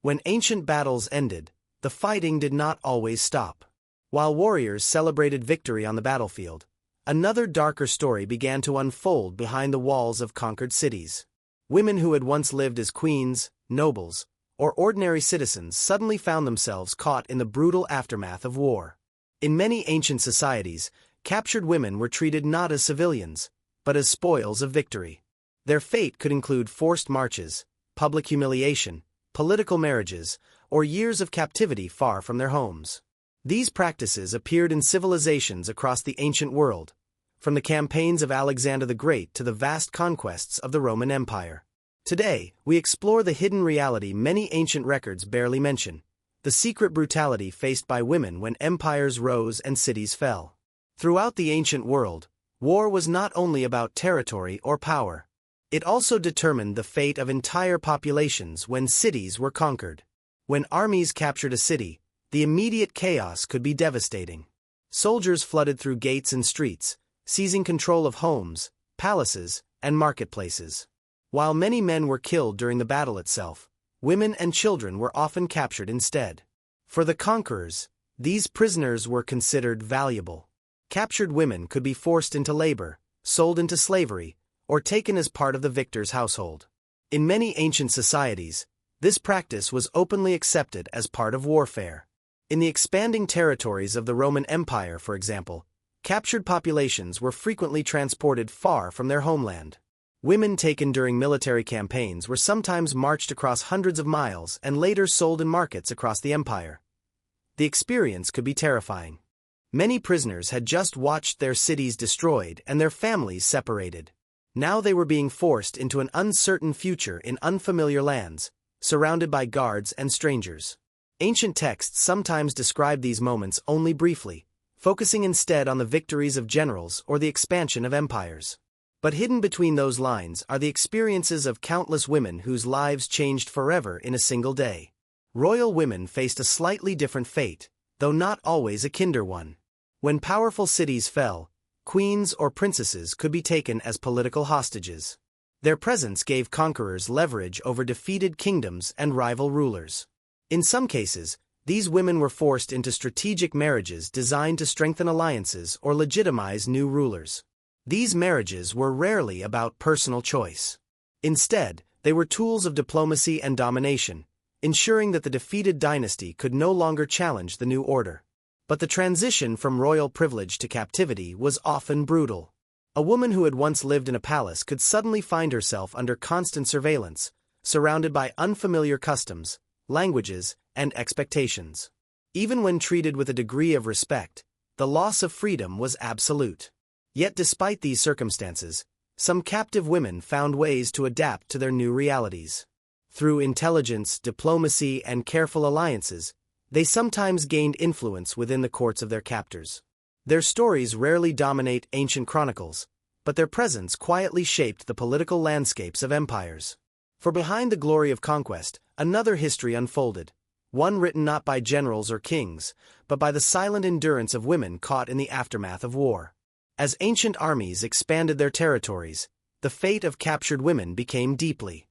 When ancient battles ended, the fighting did not always stop. While warriors celebrated victory on the battlefield, another darker story began to unfold behind the walls of conquered cities. Women who had once lived as queens, nobles, or ordinary citizens suddenly found themselves caught in the brutal aftermath of war. In many ancient societies, captured women were treated not as civilians, but as spoils of victory. Their fate could include forced marches, public humiliation, political marriages, or years of captivity far from their homes. These practices appeared in civilizations across the ancient world, from the campaigns of Alexander the Great to the vast conquests of the Roman Empire. Today, we explore the hidden reality many ancient records barely mention, the secret brutality faced by women when empires rose and cities fell. Throughout the ancient world, war was not only about territory or power. It also determined the fate of entire populations when cities were conquered. When armies captured a city, the immediate chaos could be devastating. Soldiers flooded through gates and streets, seizing control of homes, palaces, and marketplaces. While many men were killed during the battle itself, women and children were often captured instead. For the conquerors, these prisoners were considered valuable. Captured women could be forced into labor, sold into slavery, or taken as part of the victor's household. In many ancient societies, this practice was openly accepted as part of warfare. In the expanding territories of the Roman Empire, for example, captured populations were frequently transported far from their homeland. Women taken during military campaigns were sometimes marched across hundreds of miles and later sold in markets across the empire. The experience could be terrifying. Many prisoners had just watched their cities destroyed and their families separated. Now they were being forced into an uncertain future in unfamiliar lands, surrounded by guards and strangers. Ancient texts sometimes describe these moments only briefly, focusing instead on the victories of generals or the expansion of empires. But hidden between those lines are the experiences of countless women whose lives changed forever in a single day. Royal women faced a slightly different fate, though not always a kinder one. When powerful cities fell, queens or princesses could be taken as political hostages. Their presence gave conquerors leverage over defeated kingdoms and rival rulers. In some cases, these women were forced into strategic marriages designed to strengthen alliances or legitimize new rulers. These marriages were rarely about personal choice. Instead, they were tools of diplomacy and domination, ensuring that the defeated dynasty could no longer challenge the new order. But the transition from royal privilege to captivity was often brutal. A woman who had once lived in a palace could suddenly find herself under constant surveillance, surrounded by unfamiliar customs, languages, and expectations. Even when treated with a degree of respect, the loss of freedom was absolute. Yet despite these circumstances, some captive women found ways to adapt to their new realities. Through intelligence, diplomacy, and careful alliances, they sometimes gained influence within the courts of their captors. Their stories rarely dominate ancient chronicles, but their presence quietly shaped the political landscapes of empires. For behind the glory of conquest, another history unfolded, one written not by generals or kings, but by the silent endurance of women caught in the aftermath of war. As ancient armies expanded their territories, the fate of captured women became deeply.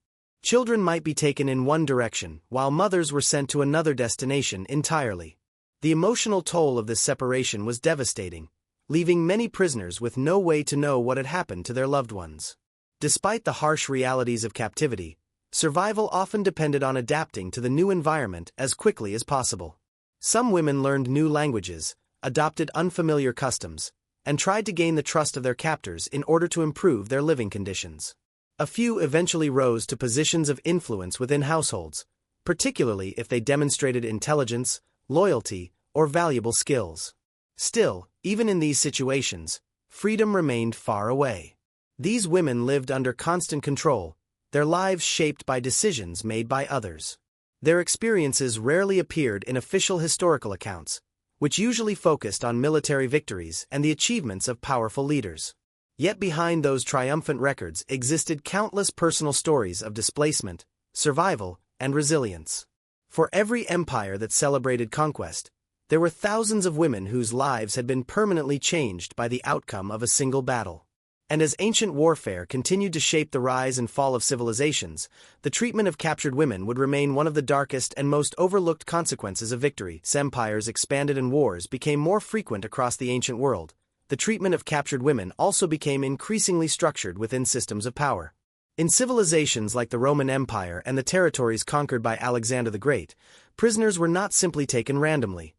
Children might be taken in one direction, while mothers were sent to another destination entirely. The emotional toll of this separation was devastating, leaving many prisoners with no way to know what had happened to their loved ones. Despite the harsh realities of captivity, survival often depended on adapting to the new environment as quickly as possible. Some women learned new languages, adopted unfamiliar customs, and tried to gain the trust of their captors in order to improve their living conditions. A few eventually rose to positions of influence within households, particularly if they demonstrated intelligence, loyalty, or valuable skills. Still, even in these situations, freedom remained far away. These women lived under constant control, their lives shaped by decisions made by others. Their experiences rarely appeared in official historical accounts, which usually focused on military victories and the achievements of powerful leaders. Yet behind those triumphant records existed countless personal stories of displacement, survival, and resilience. For every empire that celebrated conquest, there were thousands of women whose lives had been permanently changed by the outcome of a single battle. And as ancient warfare continued to shape the rise and fall of civilizations, the treatment of captured women would remain one of the darkest and most overlooked consequences of victory. As empires expanded and wars became more frequent across the ancient world, the treatment of captured women also became increasingly structured within systems of power. In civilizations like the Roman Empire and the territories conquered by Alexander the Great, prisoners were not simply taken randomly.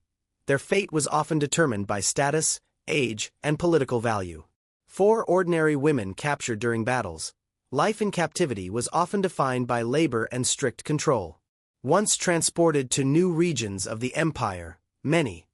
Their fate was often determined by status, age, and political value. For ordinary women captured during battles, life in captivity was often defined by labor and strict control. Once transported to new regions of the empire, many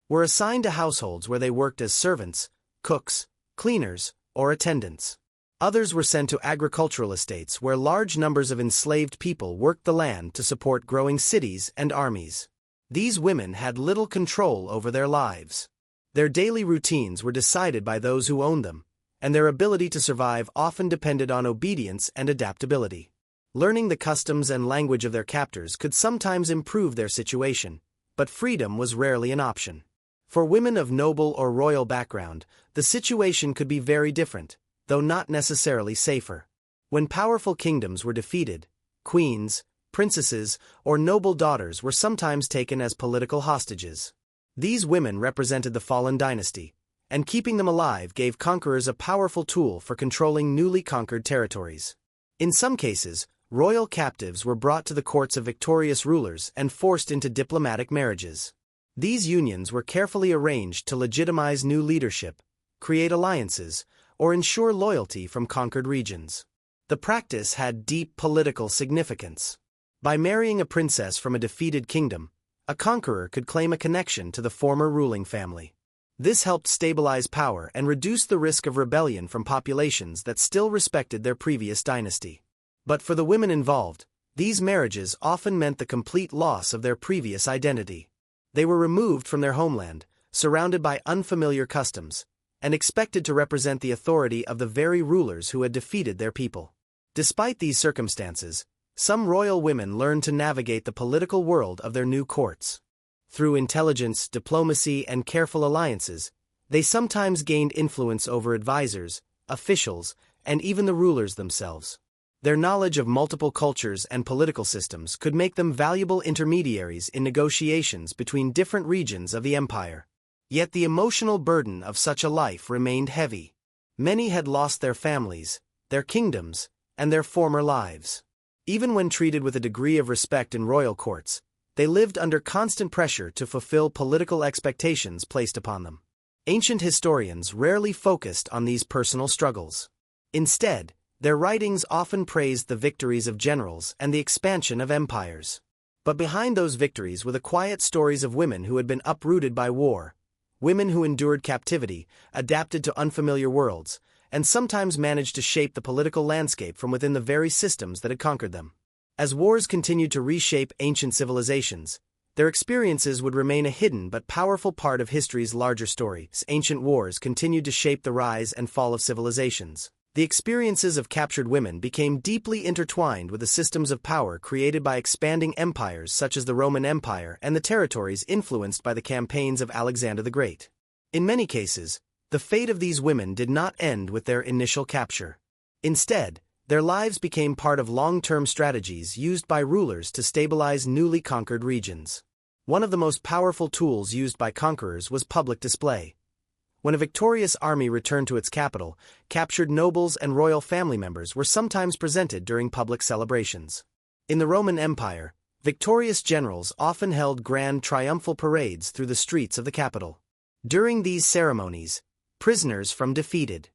were assigned to households where they worked as servants, cooks, cleaners, or attendants. Others were sent to agricultural estates where large numbers of enslaved people worked the land to support growing cities and armies. These women had little control over their lives. Their daily routines were decided by those who owned them, and their ability to survive often depended on obedience and adaptability. Learning the customs and language of their captors could sometimes improve their situation, but freedom was rarely an option. For women of noble or royal background, the situation could be very different, though not necessarily safer. When powerful kingdoms were defeated, queens, princesses, or noble daughters were sometimes taken as political hostages. These women represented the fallen dynasty, and keeping them alive gave conquerors a powerful tool for controlling newly conquered territories. In some cases, royal captives were brought to the courts of victorious rulers and forced into diplomatic marriages. These unions were carefully arranged to legitimize new leadership, create alliances, or ensure loyalty from conquered regions. The practice had deep political significance. By marrying a princess from a defeated kingdom, a conqueror could claim a connection to the former ruling family. This helped stabilize power and reduce the risk of rebellion from populations that still respected their previous dynasty. But for the women involved, these marriages often meant the complete loss of their previous identity. They were removed from their homeland, surrounded by unfamiliar customs, and expected to represent the authority of the very rulers who had defeated their people. Despite these circumstances, some royal women learned to navigate the political world of their new courts. Through intelligence, diplomacy, and careful alliances, they sometimes gained influence over advisors, officials, and even the rulers themselves. Their knowledge of multiple cultures and political systems could make them valuable intermediaries in negotiations between different regions of the empire. Yet the emotional burden of such a life remained heavy. Many had lost their families, their kingdoms, and their former lives. Even when treated with a degree of respect in royal courts, they lived under constant pressure to fulfill political expectations placed upon them. Ancient historians rarely focused on these personal struggles. Instead, their writings often praised the victories of generals and the expansion of empires. But behind those victories were the quiet stories of women who had been uprooted by war, women who endured captivity, adapted to unfamiliar worlds, and sometimes managed to shape the political landscape from within the very systems that had conquered them. As wars continued to reshape ancient civilizations, their experiences would remain a hidden but powerful part of history's larger story. As ancient wars continued to shape the rise and fall of civilizations, the experiences of captured women became deeply intertwined with the systems of power created by expanding empires such as the Roman Empire and the territories influenced by the campaigns of Alexander the Great. In many cases, the fate of these women did not end with their initial capture. Instead, their lives became part of long-term strategies used by rulers to stabilize newly conquered regions. One of the most powerful tools used by conquerors was public display. When a victorious army returned to its capital, captured nobles and royal family members were sometimes presented during public celebrations. In the Roman Empire, victorious generals often held grand triumphal parades through the streets of the capital. During these ceremonies, prisoners from defeated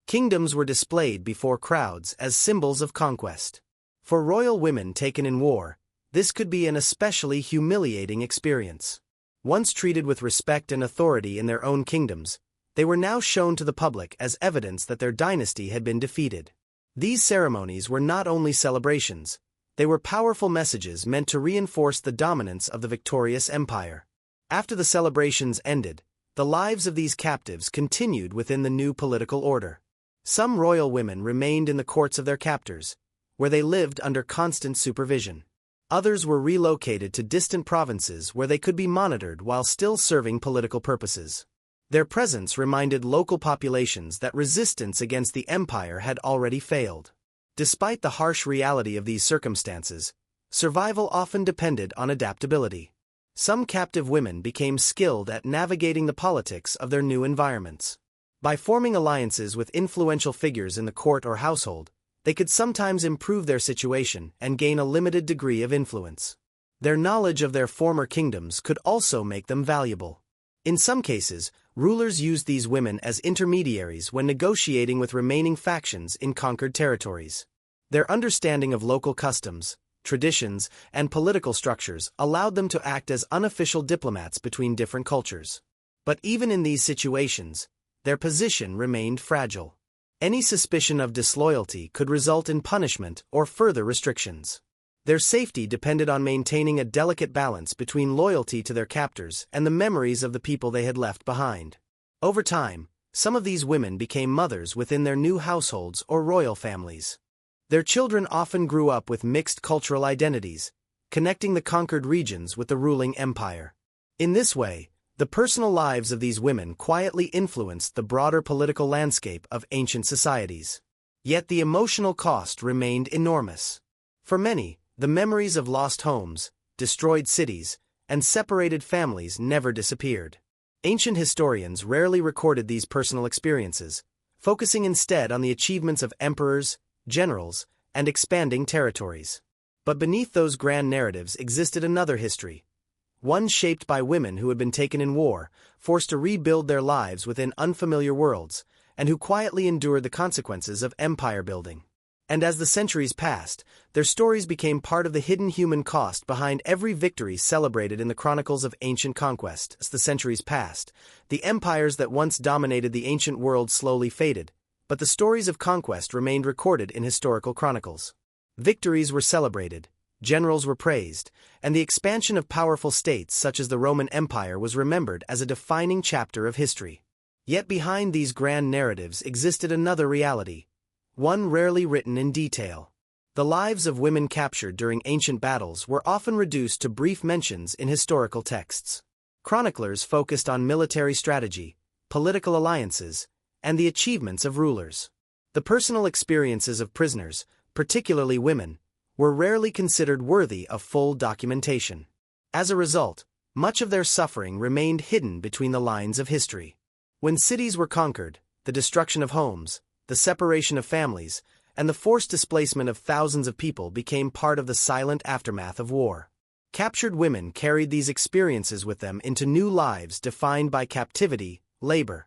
kingdoms were displayed before crowds as symbols of conquest. For royal women taken in war, this could be an especially humiliating experience. Once treated with respect and authority in their own kingdoms, they were now shown to the public as evidence that their dynasty had been defeated. These ceremonies were not only celebrations, they were powerful messages meant to reinforce the dominance of the victorious empire. After the celebrations ended, the lives of these captives continued within the new political order. Some royal women remained in the courts of their captors, where they lived under constant supervision. Others were relocated to distant provinces where they could be monitored while still serving political purposes. Their presence reminded local populations that resistance against the empire had already failed. Despite the harsh reality of these circumstances, survival often depended on adaptability. Some captive women became skilled at navigating the politics of their new environments. By forming alliances with influential figures in the court or household, they could sometimes improve their situation and gain a limited degree of influence. Their knowledge of their former kingdoms could also make them valuable. In some cases, rulers used these women as intermediaries when negotiating with remaining factions in conquered territories. Their understanding of local customs, traditions, and political structures allowed them to act as unofficial diplomats between different cultures. But even in these situations, their position remained fragile. Any suspicion of disloyalty could result in punishment or further restrictions. Their safety depended on maintaining a delicate balance between loyalty to their captors and the memories of the people they had left behind. Over time, some of these women became mothers within their new households or royal families. Their children often grew up with mixed cultural identities, connecting the conquered regions with the ruling empire. In this way, the personal lives of these women quietly influenced the broader political landscape of ancient societies. Yet the emotional cost remained enormous. For many, the memories of lost homes, destroyed cities, and separated families never disappeared. Ancient historians rarely recorded these personal experiences, focusing instead on the achievements of emperors, generals, and expanding territories. But beneath those grand narratives existed another history, one shaped by women who had been taken in war, forced to rebuild their lives within unfamiliar worlds, and who quietly endured the consequences of empire building. And as the centuries passed, their stories became part of the hidden human cost behind every victory celebrated in the chronicles of ancient conquest. As the centuries passed, the empires that once dominated the ancient world slowly faded, but the stories of conquest remained recorded in historical chronicles. Victories were celebrated, generals were praised, and the expansion of powerful states such as the Roman Empire was remembered as a defining chapter of history. Yet behind these grand narratives existed another reality, one rarely written in detail. The lives of women captured during ancient battles were often reduced to brief mentions in historical texts. Chroniclers focused on military strategy, political alliances, and the achievements of rulers. The personal experiences of prisoners, particularly women, were rarely considered worthy of full documentation. As a result, much of their suffering remained hidden between the lines of history. When cities were conquered, the destruction of homes, the separation of families, and the forced displacement of thousands of people became part of the silent aftermath of war. Captured women carried these experiences with them into new lives defined by captivity, labor,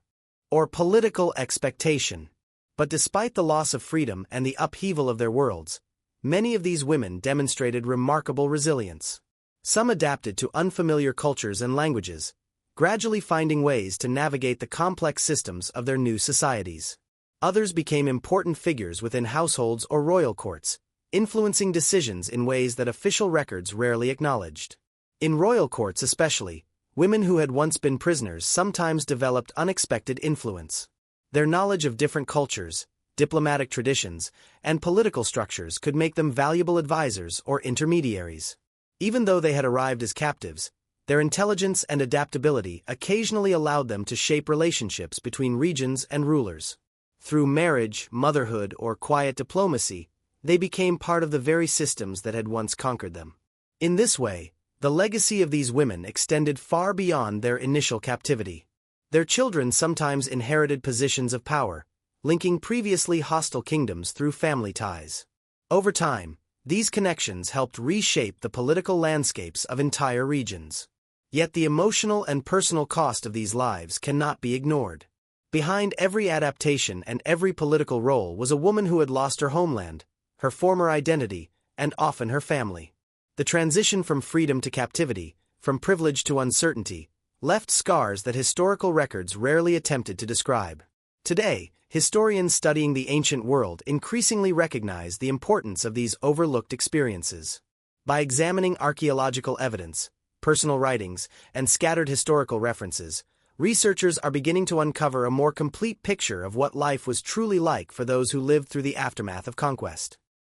or political expectation. But despite the loss of freedom and the upheaval of their worlds, many of these women demonstrated remarkable resilience. Some adapted to unfamiliar cultures and languages, gradually finding ways to navigate the complex systems of their new societies. Others became important figures within households or royal courts, influencing decisions in ways that official records rarely acknowledged. In royal courts especially, women who had once been prisoners sometimes developed unexpected influence. Their knowledge of different cultures, diplomatic traditions, and political structures could make them valuable advisors or intermediaries. Even though they had arrived as captives, their intelligence and adaptability occasionally allowed them to shape relationships between regions and rulers. Through marriage, motherhood, or quiet diplomacy, they became part of the very systems that had once conquered them. In this way, the legacy of these women extended far beyond their initial captivity. Their children sometimes inherited positions of power, linking previously hostile kingdoms through family ties. Over time, these connections helped reshape the political landscapes of entire regions. Yet the emotional and personal cost of these lives cannot be ignored. Behind every adaptation and every political role was a woman who had lost her homeland, her former identity, and often her family. The transition from freedom to captivity, from privilege to uncertainty, left scars that historical records rarely attempted to describe. Today, historians studying the ancient world increasingly recognize the importance of these overlooked experiences. By examining archaeological evidence, personal writings, and scattered historical references, researchers are beginning to uncover a more complete picture of what life was truly like for those who lived through the aftermath of conquest.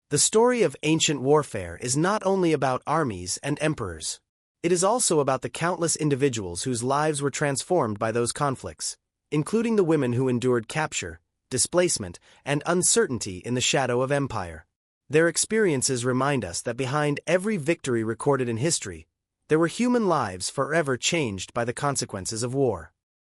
The story of ancient warfare is not only about armies and emperors. It is also about the countless individuals whose lives were transformed by those conflicts, including the women who endured capture, displacement, and uncertainty in the shadow of empire. Their experiences remind us that behind every victory recorded in history, there were human lives forever changed by the consequences of war.